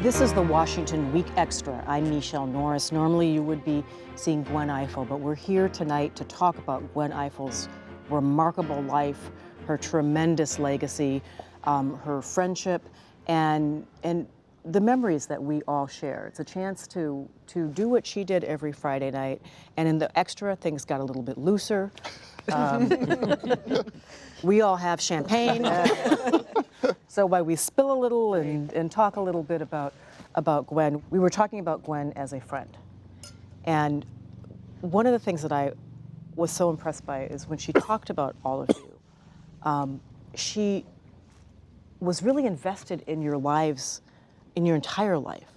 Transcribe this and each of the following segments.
This is the Washington Week Extra. I'm Michele Norris. Normally you would be seeing Gwen Ifill, but we're here tonight to talk about Gwen Ifill's remarkable life, her tremendous legacy, her friendship, and the memories that we all share. It's a chance to do what she did every Friday night, and in the extra, things got a little bit looser. We all have champagne, so while we spill a little and talk a little bit about Gwen, we were talking about Gwen as a friend. And one of the things that I was so impressed by is when she talked about all of you, she was really invested in your lives, in your entire life.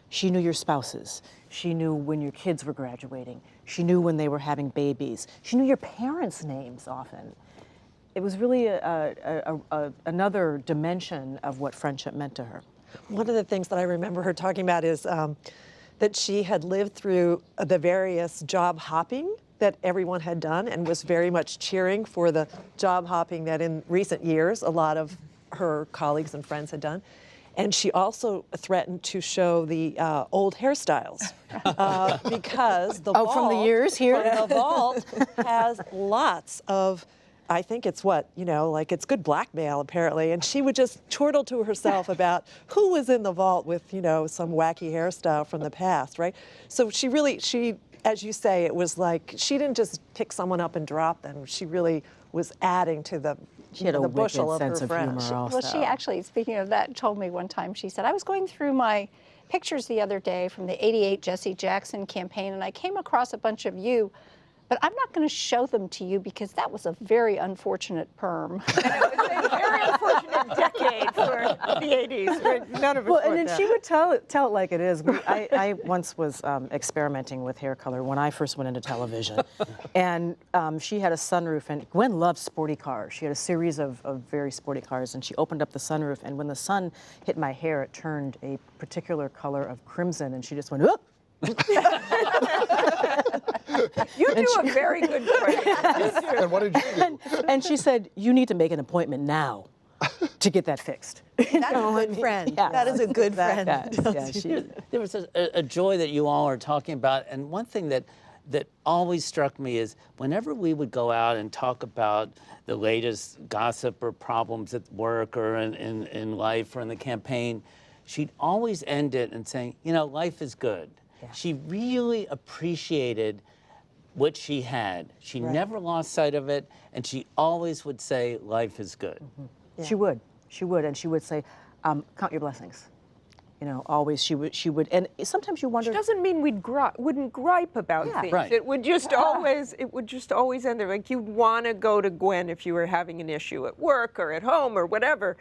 She knew your spouses. She knew when your kids were graduating. She knew when they were having babies. She knew your parents' names often. It was really another dimension of what friendship meant to her. One of the things that I remember her talking about is that she had lived through the various job hopping that everyone had done and was very much cheering for the job hopping that in recent years a lot of her colleagues and friends had done. And she also threatened to show the old hairstyles because the vault, from the years here? The vault has lots of, I think it's like it's good blackmail apparently. And she would just chortle to herself about who was in the vault with, some wacky hairstyle from the past, right? So she, as you say, it was like she didn't just pick someone up and drop them. She really was adding to the She had a the wicked bushel of sense her of friends. humor also. Well, she actually, speaking of that, told me one time, she said, I was going through my pictures the other day from the '88 Jesse Jackson campaign, and I came across a bunch of you, but I'm not going to show them to you because that was a very unfortunate perm. It was a very unfortunate decade for the 80s. Where none of us Well, and want then that. she would tell it like it is. I once was experimenting with hair color when I first went into television, and she had a sunroof, and Gwen loved sporty cars. She had a series of very sporty cars, and she opened up the sunroof, and when the sun hit my hair, it turned a particular color of crimson, and she just went, "Whoop!" You do a very good friend. And what did you do? And she said, "You need to make an appointment now to get that fixed." That's a good friend. Yeah. That is a good friend. There was a joy that you all are talking about, and one thing that always struck me is whenever we would go out and talk about the latest gossip or problems at work or in life or in the campaign, she'd always end it and saying, life is good. Yeah. She really appreciated what she had. She never lost sight of it, and she always would say, life is good. Mm-hmm. Yeah. She would, and she would say, count your blessings. Always she would, and sometimes you wonder. Which doesn't mean wouldn't gripe about things. Right. It would just always end there. Like you'd want to go to Gwen if you were having an issue at work or at home or whatever.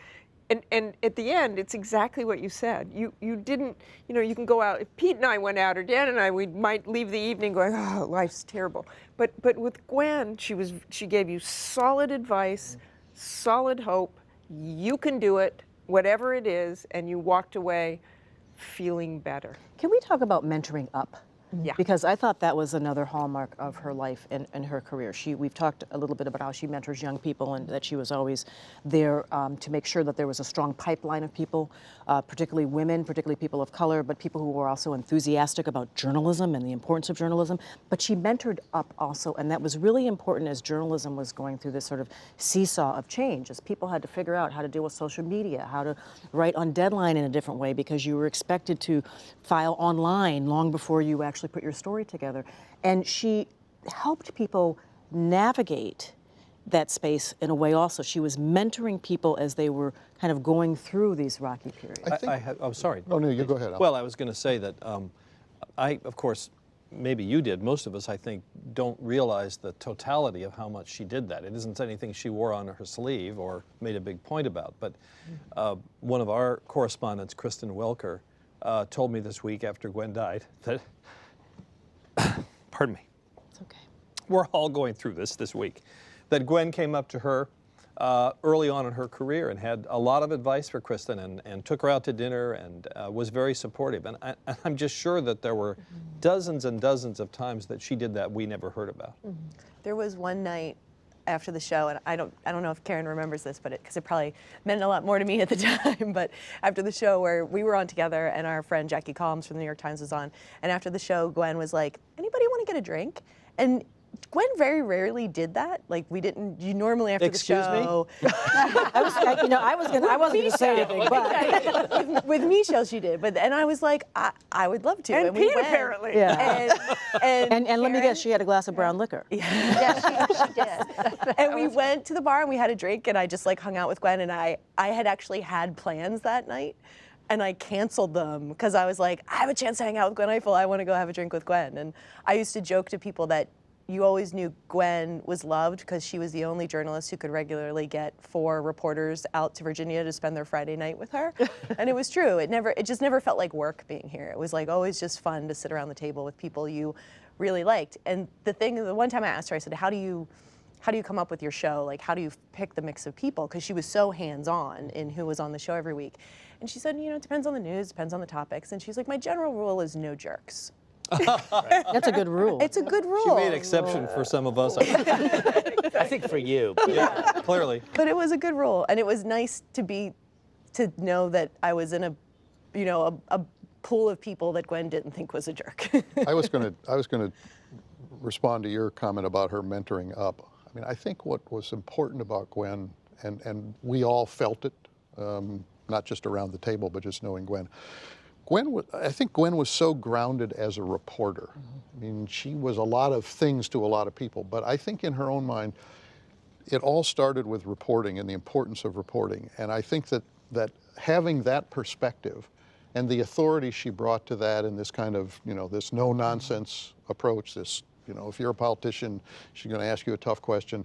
And at the end, it's exactly what you said. You didn't, you can go out. If Pete and I went out, or Dan and I, we might leave the evening going, oh, life's terrible. But with Gwen, she gave you solid advice, solid hope. You can do it, whatever it is, and you walked away feeling better. Can we talk about mentoring up? Yeah. Because I thought that was another hallmark of her life and her career. We've talked a little bit about how she mentors young people and that she was always there to make sure that there was a strong pipeline of people, particularly women, particularly people of color, but people who were also enthusiastic about journalism and the importance of journalism. But she mentored up also, and that was really important as journalism was going through this sort of seesaw of change, as people had to figure out how to deal with social media, how to write on deadline in a different way, because you were expected to file online long before you actually put your story together. And she helped people navigate that space in a way also. She was mentoring people as they were kind of going through these rocky periods. I'm sorry. Oh, no, you go ahead. Well, I was going to say that of course, maybe you did, most of us, I think, don't realize the totality of how much she did that. It isn't anything she wore on her sleeve or made a big point about. But one of our correspondents, Kristen Welker, told me this week after Gwen died that, pardon me. It's okay. We're all going through this week. That Gwen came up to her early on in her career and had a lot of advice for Kristen and took her out to dinner and was very supportive. And I'm just sure that there were dozens and dozens of times that she did that we never heard about. There was one night after the show, and I don't know if Karen remembers this, but because it probably meant a lot more to me at the time. But after the show, where we were on together, and our friend Jackie Collins from the New York Times was on, and after the show, Gwen was like, "Anybody want to get a drink?" And Gwen very rarely did that. Like, we didn't. You normally after Excuse the show. I wasn't going to say anything, but With Michele, she did, and I was like, I would love to. And we Pete, went. apparently. yeah. And And let me Karen- guess, she had a glass of brown liquor. Yes, she did. And we went to the bar and we had a drink, and I just like hung out with Gwen, and I had actually had plans that night, and I canceled them because I was like, I have a chance to hang out with Gwen Ifill. I want to go have a drink with Gwen. And I used to joke to people that you always knew Gwen was loved because she was the only journalist who could regularly get 4 reporters out to Virginia to spend their Friday night with her. And it was true. It just never felt like work being here. It was like always just fun to sit around the table with people you really liked. And the one time I asked her, I said, how do you come up with your show? Like, how do you pick the mix of people? Because she was so hands-on in who was on the show every week. And she said, it depends on the news, depends on the topics. And she's like, my general rule is no jerks. That's a good rule. It's a good rule. She made exception for some of us. I think for you. Yeah, clearly. But it was a good rule, and it was nice to know that I was in a pool of people that Gwen didn't think was a jerk. I was going to respond to your comment about her mentoring up. I mean, I think what was important about Gwen, and we all felt it, not just around the table, but just knowing Gwen. I think Gwen was so grounded as a reporter. I mean, she was a lot of things to a lot of people, but I think in her own mind, it all started with reporting and the importance of reporting. And I think that having that perspective and the authority she brought to that and this kind of, this no-nonsense approach, this, if you're a politician, she's going to ask you a tough question.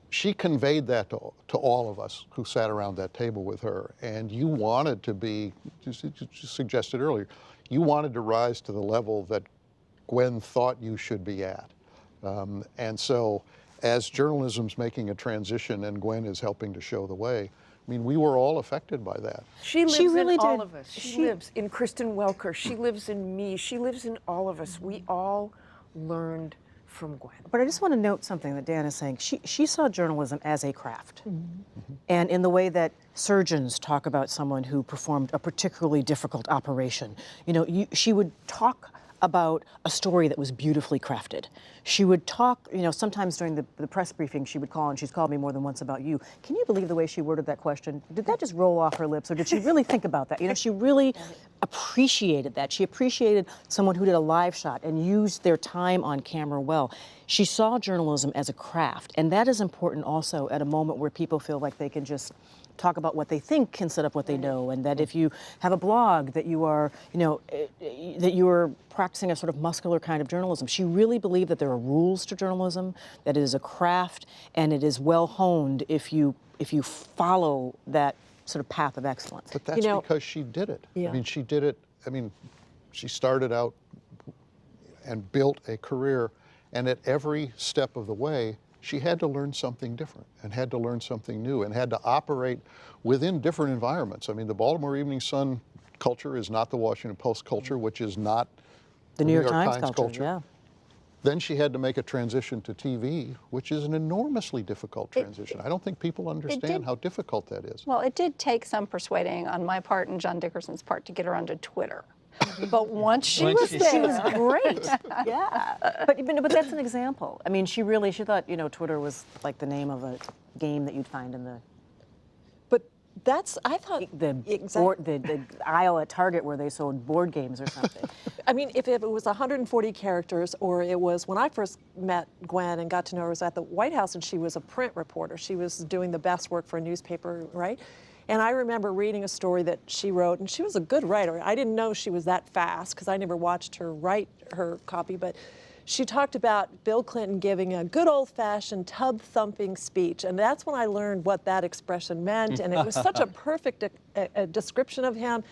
She conveyed that to all of us who sat around that table with her. And you wanted to be, just suggested earlier, you wanted to rise to the level that Gwen thought you should be at. And so as journalism's making a transition and Gwen is helping to show the way, I mean, we were all affected by that. She lives really in all did. of us. She lives in Kristen Welker. She lives in me. She lives in all of us. We all learned from Gwen. But I just want to note something that Dan is saying. She saw journalism as a craft. And in the way that surgeons talk about someone who performed a particularly difficult operation. She would talk about a story that was beautifully crafted. She would talk, sometimes during the press briefing, she would call, and she's called me more than once about you. Can you believe the way she worded that question? Did that just roll off her lips, or did she really think about that? She really appreciated that. She appreciated someone who did a live shot and used their time on camera well. She saw journalism as a craft, and that is important also at a moment where people feel like they can just talk about what they think instead of what they know, and that if you have a blog that you are, that you are practicing a sort of muscular kind of journalism. She really believed that there are rules to journalism, that it is a craft, and it is well honed if you follow that sort of path of excellence. But that's because she did it. Yeah. I mean, she did it. I mean, she started out and built a career, and at every step of the way, she had to learn something different and had to learn something new and had to operate within different environments. I mean, the Baltimore Evening Sun culture is not the Washington Post culture, which is not The New York Times culture, yeah. Then she had to make a transition to TV, which is an enormously difficult transition. I don't think people understand how difficult that is. Well, it did take some persuading on my part and John Dickerson's part to get her onto Twitter. But once she was there, She was great. Yeah. But that's an example. I mean, she thought, Twitter was like the name of a game that you'd find in the I thought, the aisle at Target where they sold board games or something. I mean, if it was 140 characters, or it was, when I first met Gwen and got to know her, was at the White House, and she was a print reporter. She was doing the best work for a newspaper, right? And I remember reading a story that she wrote, and she was a good writer. I didn't know she was that fast because I never watched her write her copy, but she talked about Bill Clinton giving a good old-fashioned tub-thumping speech, and that's when I learned what that expression meant, and it was such a perfect description of him,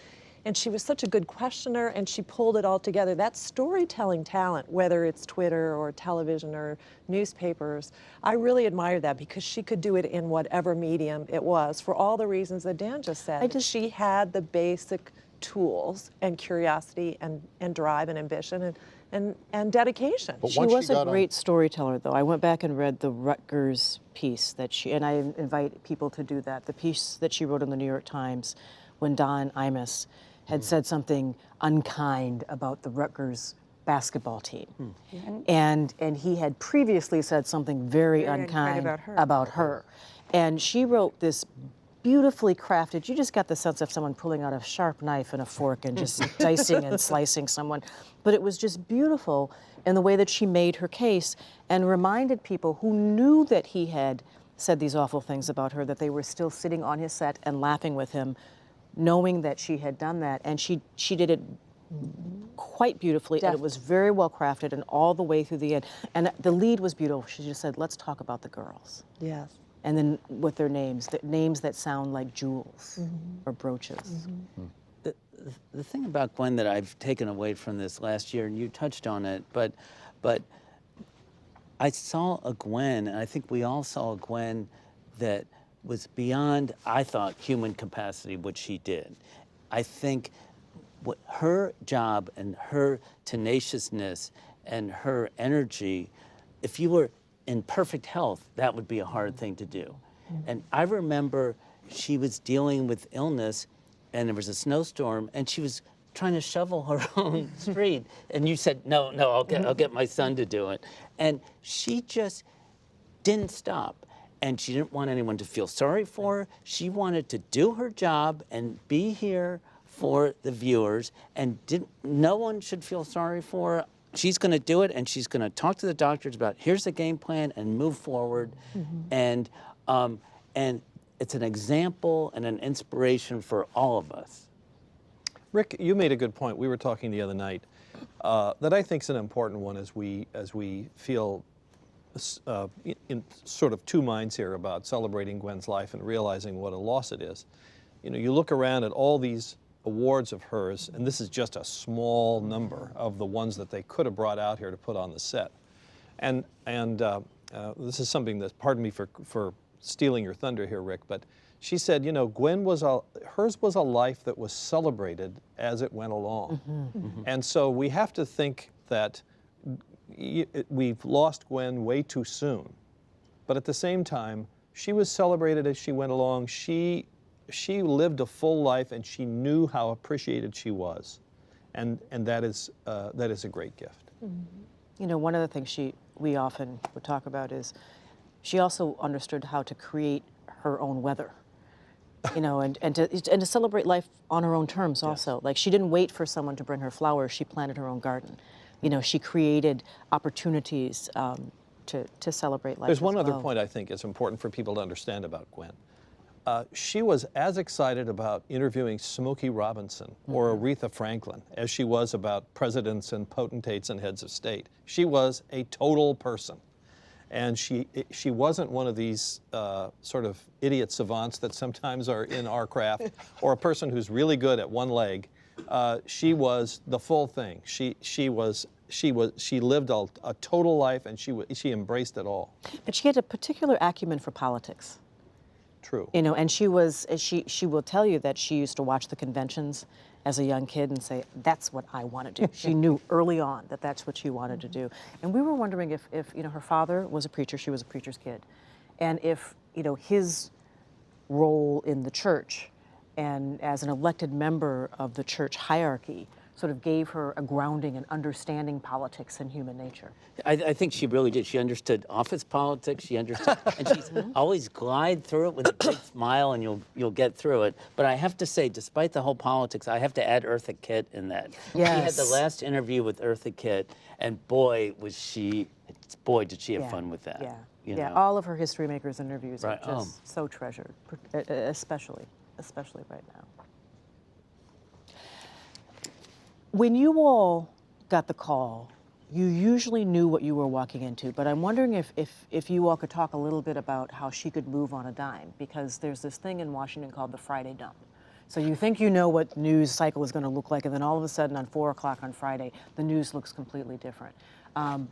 and she was such a good questioner, and she pulled it all together. That storytelling talent, whether it's Twitter or television or newspapers, I really admired that because she could do it in whatever medium it was for all the reasons that Dan just said. She had the basic tools and curiosity and drive and ambition, and and dedication. But She once was she a got on- great storyteller, though. I went back and read the Rutgers piece that she, and I invite people to do that, the piece that she wrote in the New York Times when Don Imus had said something unkind about the Rutgers basketball team. And he had previously said something very unkind about her. And she wrote this beautifully crafted, you just got the sense of someone pulling out a sharp knife and a fork and just dicing and slicing someone. But it was just beautiful in the way that she made her case and reminded people who knew that he had said these awful things about her, that they were still sitting on his set and laughing with him, knowing that she had done that. And she did it quite beautifully, and it was very well crafted and all the way through the end. And the lead was beautiful. She just said, let's talk about the girls. Yes. And then with their names that sound like jewels or brooches. The thing about Gwen that I've taken away from this last year, and you touched on it, but I saw a Gwen, and I think we all saw a Gwen that was beyond, I thought, human capacity, what she did. I think what her job and her tenaciousness and her energy, if you were in perfect health, that would be a hard thing to do. And I remember she was dealing with illness, and there was a snowstorm, and she was trying to shovel her own street. And you said, no, I'll get my son to do it. And she just didn't stop. And she didn't want anyone to feel sorry for her. She wanted to do her job and be here for the viewers, and no one should feel sorry for her. She's going to do it, and she's going to talk to the doctors about, here's the game plan, and move forward. And it's an example and an inspiration for all of us. Rick, you made a good point. We were talking the other night that I think is an important one as we feel in sort of two minds here about celebrating Gwen's life and realizing what a loss it is. You know, you look around at all these awards of hers, and this is just a small number of the ones that they could have brought out here to put on the set. And this is something that, pardon me for stealing your thunder here, Rick, but she said, you know, hers was a life that was celebrated as it went along. And so we have to think that we've lost Gwen way too soon. But at the same time, she was celebrated as she went along. She lived a full life, and she knew how appreciated she was, and that is a great gift. You know, one of the things we often would talk about is she also understood how to create her own weather. You know, and to celebrate life on her own terms also. Like, she didn't wait for someone to bring her flowers. She planted her own garden. You know, she created opportunities to celebrate life. There's one as other well. point I think is important for people to understand about Gwen. She was as excited about interviewing Smokey Robinson or Aretha Franklin as she was about presidents and potentates and heads of state. She was a total person. And she wasn't one of these sort of idiot savants that sometimes are in our craft, or a person who's really good at one leg. She was the full thing. She lived a total life, and she embraced it all. But she had a particular acumen for politics. True. You know, and she will tell you that she used to watch the conventions as a young kid and say, that's what I want to do. She knew early on that that's what she wanted to do. And we were wondering if you know, her father was a preacher, she was a preacher's kid, and if, you know, his role in the church and as an elected member of the church hierarchy sort of gave her a grounding and understanding politics and human nature. I think she really did. She understood office politics. She understood, and she's always glide through it with a big smile, and you'll get through it. But I have to say, despite the whole politics, I have to add Eartha Kitt in that. Yes. She had the last interview with Eartha Kitt, and boy, did she have fun with that. Yeah, you yeah. know? All of her History Makers interviews Right. are just so treasured, especially right now. When you all got the call, you usually knew what you were walking into, but I'm wondering if you all could talk a little bit about how she could move on a dime, because there's this thing in Washington called the Friday dump. So you think you know what news cycle is going to look like, and then all of a sudden on 4 o'clock on Friday, the news looks completely different. I'm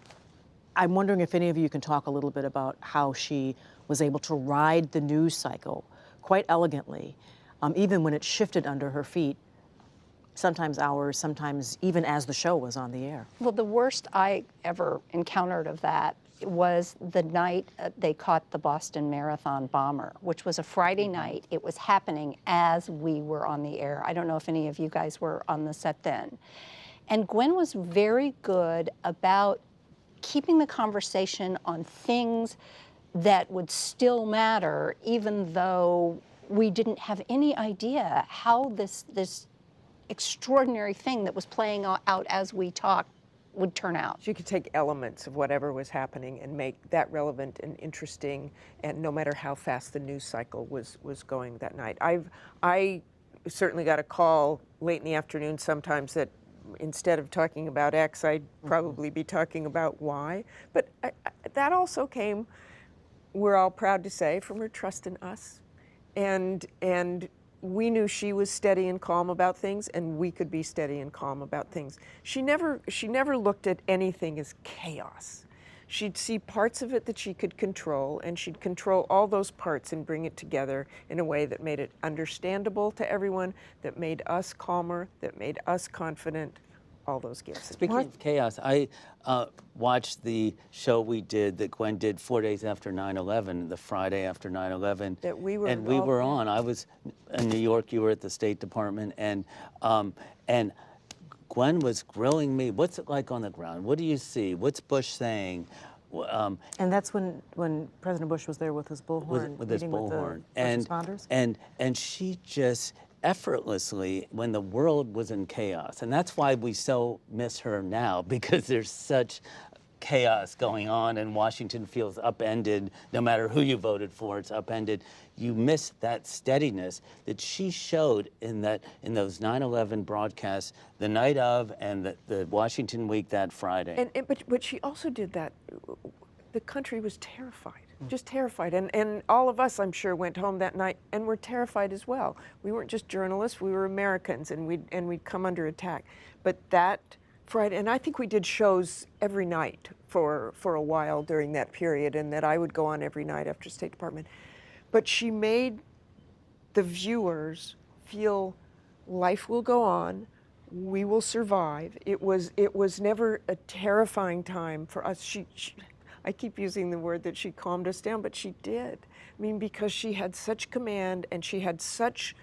wondering if any of you can talk a little bit about how she was able to ride the news cycle quite elegantly, even when it shifted under her feet, sometimes hours, sometimes even as the show was on the air. Well, the worst I ever encountered of that was the night they caught the Boston Marathon bomber, which was a Friday night. It was happening as we were on the air. I don't know if any of you guys were on the set then. And Gwen was very good about keeping the conversation on things that would still matter, even though we didn't have any idea how this extraordinary thing that was playing out as we talked would turn out. She could take elements of whatever was happening and make that relevant and interesting, and no matter how fast the news cycle was going that night. I certainly got a call late in the afternoon sometimes that instead of talking about X, I'd probably be talking about Y. But that also came, we're all proud to say, from her trust in us. And we knew she was steady and calm about things, and we could be steady and calm about things. She never looked at anything as chaos. She'd see parts of it that she could control, and she'd control all those parts and bring it together in a way that made it understandable to everyone, that made us calmer, that made us confident, all those gifts. Speaking of chaos, I watched the show we did that Gwen did 4 days after 9/11, the Friday after 9/11. That we were and we involved were in. on. I was in New York. You were at the State Department, and Gwen was grilling me. What's it like on the ground? What do you see? What's Bush saying? And that's when President Bush was there with his bullhorn, with his meeting bullhorn, with the first responders. and she just effortlessly, when the world was in chaos, and that's why we so miss her now, because there's such chaos going on and Washington feels upended. No matter who you voted for, it's upended. You miss that steadiness that she showed in those 9/11 broadcasts the night of and the Washington week that Friday. But she also did that. The country was terrified, just terrified. And all of us, I'm sure, went home that night and were terrified as well. We weren't just journalists, we were Americans, and we'd come under attack. But that Friday, and I think we did shows every night for a while during that period, and that I would go on every night after State Department. But she made the viewers feel life will go on, we will survive. It was never a terrifying time for us. I keep using the word that she calmed us down, but she did. I mean, because she had such command and she had such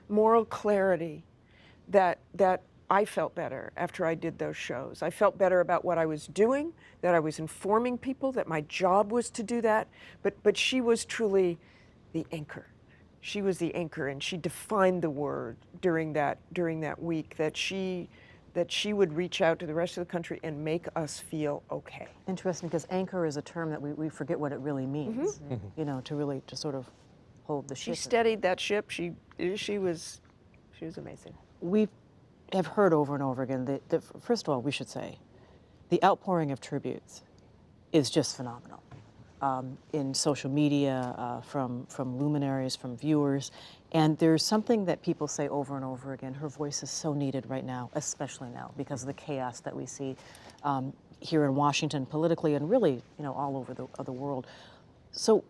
moral clarity that I felt better after I did those shows. I felt better about what I was doing, that I was informing people, that my job was to do that. But she was truly the anchor. She was the anchor, and she defined the word during that week, that she would reach out to the rest of the country and make us feel okay. Interesting, because anchor is a term that we forget what it really means. You know, to sort of hold the She ship. steadied that ship. She was amazing. We have heard over and over again that first of all, we should say, the outpouring of tributes is just phenomenal. In social media, from luminaries, from viewers. And there's something that people say over and over again: her voice is so needed right now, especially now, because of the chaos that we see here in Washington politically, and really, you know, all over the world. So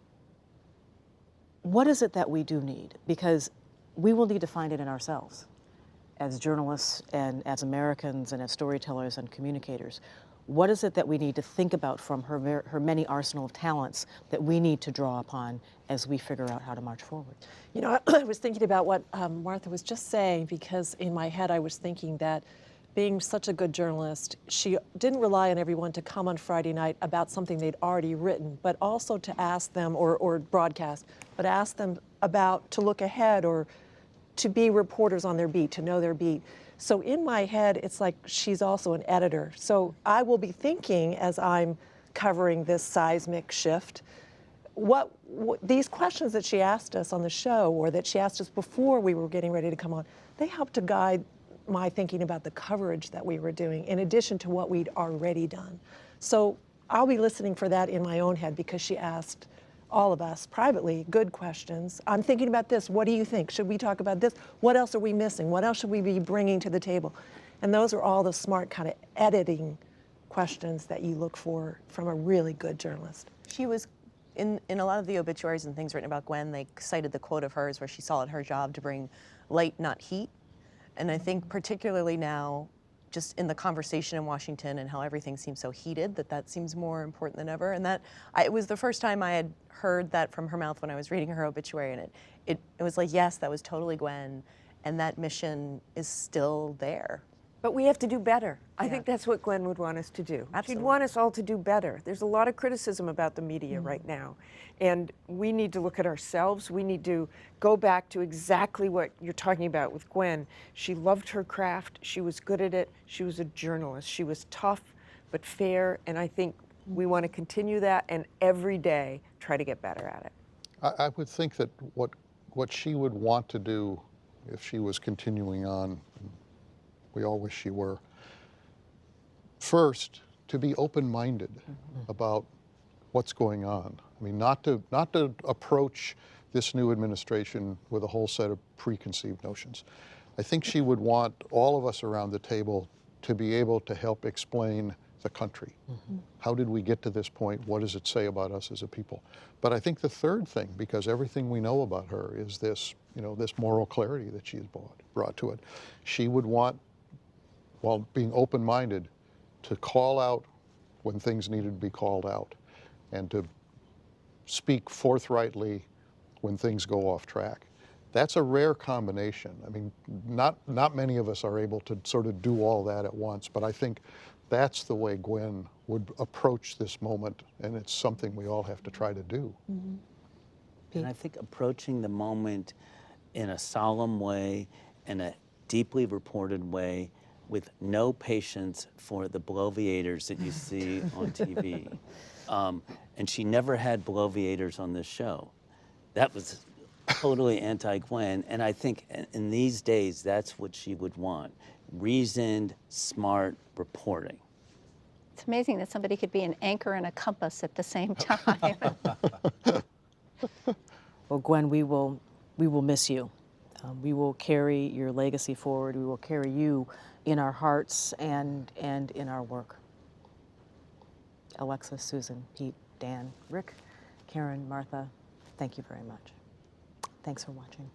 what is it that we do need? Because we will need to find it in ourselves as journalists and as Americans and as storytellers and communicators. What is it that we need to think about from her many arsenal of talents that we need to draw upon as we figure out how to march forward? You know, I was thinking about what Martha was just saying, because in my head I was thinking that being such a good journalist, she didn't rely on everyone to come on Friday night about something they'd already written, but also to ask them, or broadcast, but ask them to look ahead, or to be reporters on their beat, to know their beat. So in my head, it's like she's also an editor. So I will be thinking, as I'm covering this seismic shift, what these questions that she asked us on the show, or that she asked us before we were getting ready to come on, they helped to guide my thinking about the coverage that we were doing, in addition to what we'd already done. So I'll be listening for that in my own head, because she asked all of us privately good questions. I'm thinking about this. What do you think? Should we talk about this? What else are we missing? What else should we be bringing to the table? And those are all the smart kind of editing questions that you look for from a really good journalist. She was, in a lot of the obituaries and things written about Gwen, they cited the quote of hers where she saw it her job to bring light, not heat. And I think particularly now, just in the conversation in Washington and how everything seems so heated, that seems more important than ever. And it was the first time I had heard that from her mouth when I was reading her obituary, and it was like, yes, that was totally Gwen, and that mission is still there. But we have to do better. I think that's what Gwen would want us to do. Absolutely. She'd want us all to do better. There's a lot of criticism about the media right now. And we need to look at ourselves. We need to go back to exactly what you're talking about with Gwen. She loved her craft. She was good at it. She was a journalist. She was tough but fair. And I think we want to continue that and every day try to get better at it. I would think that what she would want to do if she was continuing on, we all wish she were, first, to be open-minded about what's going on. I mean, not to approach this new administration with a whole set of preconceived notions. I think she would want all of us around the table to be able to help explain the country. How did we get to this point? What does it say about us as a people? But I think the third thing, because everything we know about her is this, this moral clarity that she has brought to it. She would want, while being open-minded, to call out when things needed to be called out and to speak forthrightly when things go off track. That's a rare combination. I mean, not many of us are able to sort of do all that at once, but I think that's the way Gwen would approach this moment, and it's something we all have to try to do. And I think approaching the moment in a solemn way, in a deeply reported way, with no patience for the bloviators that you see on TV. And she never had bloviators on this show. That was totally anti-Gwen. And I think in these days, that's what she would want. Reasoned, smart reporting. It's amazing that somebody could be an anchor and a compass at the same time. Well, Gwen, we will miss you. We will carry your legacy forward. We will carry you in our hearts and in our work. Alexis, Susan, Pete, Dan, Rick, Karen, Martha, thank you very much. Thanks for watching.